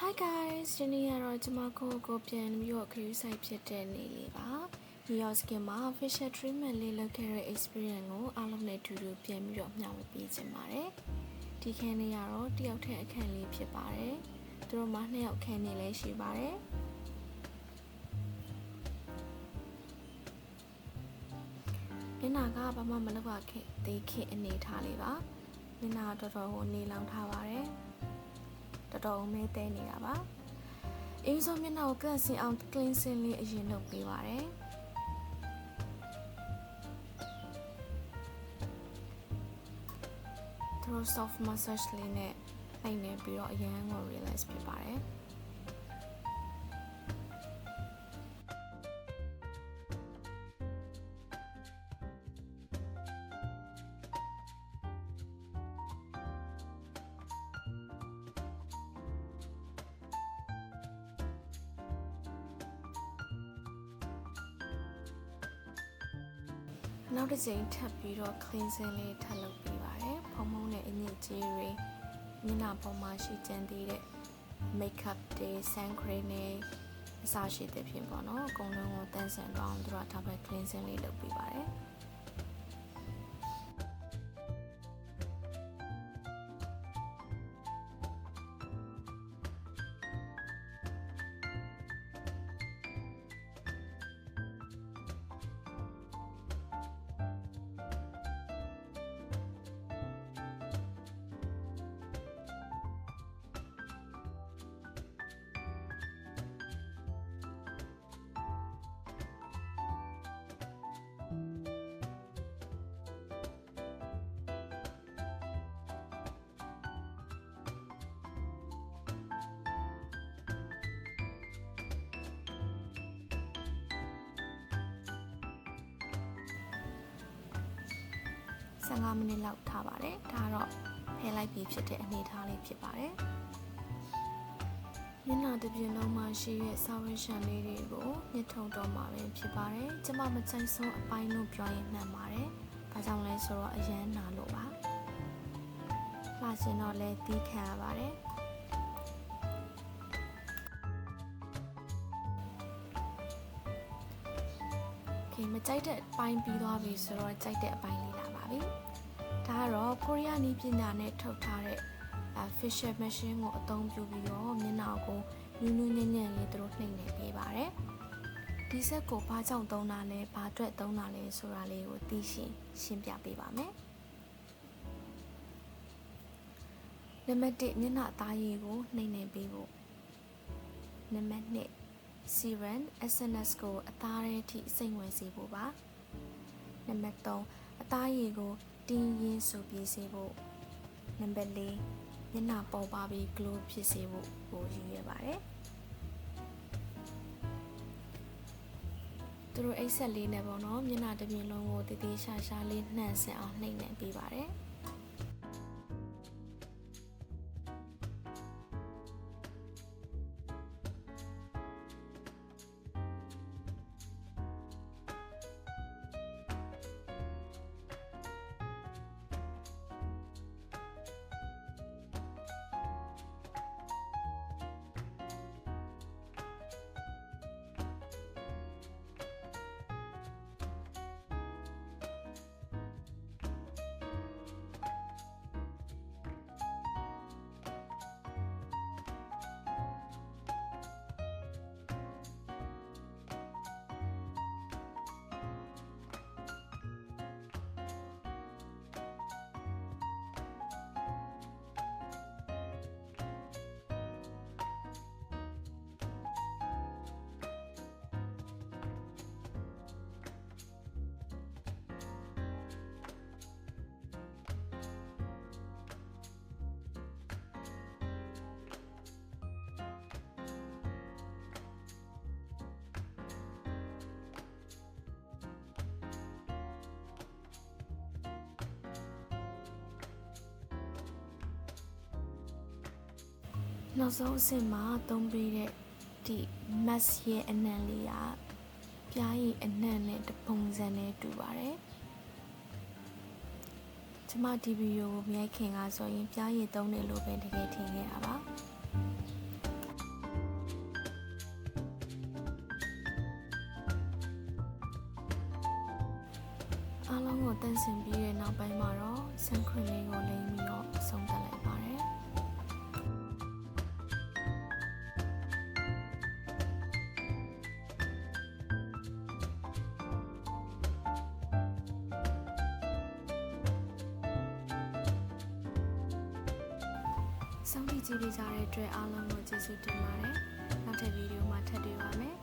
Hi guys ဒီနေ့ကတော့ကျွန်မကိုပြန်ပြီးတော့ခရီးဆိုင်ဖြစ်တဲ့နေ့လေးပါNew York Skin မှာ facial treatment လေးလုပ်ခဲ့တဲ့ experience ကိုအားလုံးနဲ့အတူတူပြန်ပြီးတော့မျှဝေပေးချင်ပါတယ်ဒီခန်းလေးကတော့တယောက်ထက်အခန်းလေးဖြစ်ပါတယ်သူတို့မှာ2ယောက်ခန်းနေလည်းရှိပါတယ်မျက်နှာကဘာမှမလုပ်ရခဲ့သေးခင်အနေထားလေးပါမျက်နှာတော်တော်ကိုနေလောင်ထားပါတယ်တော်တော်မဲတဲနေတာပါအင်းစောမျက်နှာကိုကန့်စင်အောင် cleansing လေးအရင်လုပ်ပေးပါတယ်သူတို့ soft massage လေးနဲ့လိုက်နေပြီးတော့အရင်က relax ဖြစ်ပါတယ်နောက်တစ်ချိန်ထပ်ပြီးတော့ cleansing လေးထပ်လုပ်ပေးပါတယ်ဖုံဖုံနဲ့အညစ်အကြေးတွေမျက်နှာပေါ်မှာရှိကျန်သေးတဲ့ makeup တွေ sun cream တွေအစားရှိတဲ့ဖြစ်ပေါ့နော်အကုန်လုံးကိုတန်းဆန်သွားအောင်တို့ကဒါပဲ cleansing လေးလုပ်ပေးပါတယ်15မိနစ်လောက်ထားပါတယ်ဒါကတော့ဖယ်လိုက်ပြီးဖြစ်တဲ့အနေအထားလေးဖြစ်ပါတယ်မျက်နှာတစ်ပြင်လုံးမှာရှိတဲ့စာဝတ်ရှန်လေးတွေကိုညှစ်ထုတ်တော့မှာပဲဖြစ်ပါတယ်ကျမမကြိုက်ဆုံးအပိုင်းလို့ပြောရင်မှန်ပါတယ်ဘာကြောင့်လဲဆိုတော့အရန်နာလို့ပါလှချင်တော့လဲတီးခံရပါတယ်မကြိုက်တဲ့အပိုင်းပြီးသွားပြီဆိုတော့ကြိုက်တဲ့အပိုင်းလေးလာပါပြီဒါကတော့ကိုရီးယားနည်းပညာနဲ့ထုတ်ထားတဲ့ facial machine ကိုအသုံးပြုပြီးတော့မျက်နှာကိုနူးနူးညံ့ညံ့လေးသူတို့နှိမ့်နေပေးပါတယ်ဒီဆက်ကိုဘာကြောင့်သုံးတာလဲဘာအတွက်သုံးတာလဲဆိုတာလေးကိုသိရှင်းပြပေးပါမယ်နံပါတ်1မျက်နှာအသားရည်ကိုနှိမ့်နေပေးဖို့နံပါတ်2serum SNS ကိုအသားထဲထိစိမ့်ဝင်စေဖို့ပါနံပါတ်3အသားရည်ကိုတင်းရင်းဆိုပြေးစေဖို့နံပါတ်4မျက်နှာပေါ်ပါပြီး glow ဖြစ်စေဖို့ကိုရည်ရွယ်ပါတယ်သူတို့အိတ်ဆက်လေးနဲ့ပေါ့နော်မျက်နှာတစ်ပြင်လုံးကိုတည်တည်ရှာရှာလေးနှံ့ဆင်အောင်နှိမ့်နေပေးပါတယ်နောက်ဆုံးအဆင့်မှာသုံးပေးတဲ့ဒီ mask ရဲ့အနံလေးကပြားရည်အနံနဲ့တပုံစံနဲ့တူပါတယ်ကျမဒီဗီဒီယိုကိုမြိုက်ခင်ကဆိုရင်ပြားရည်သုံးတယ်လို့ပဲတကယ်ထင်ခဲ့တာပါ အားလုံးကိုတန့်စင်ပြီးတဲ့နောက်ပိုင်းမှာတော့ဆန်ခရင်လေးကိုလိမ်ပြီးတော့ဆုံးသတ်လိုက်ပါတယ်စောင့်ကြည့်ပေးကြတဲ့အတွက်အားလုံးကိုကျေးဇူးတင်ပါတယ်နောက်ထပ်ဗီဒီယိုမှာထပ်တွေ့ပါမယ်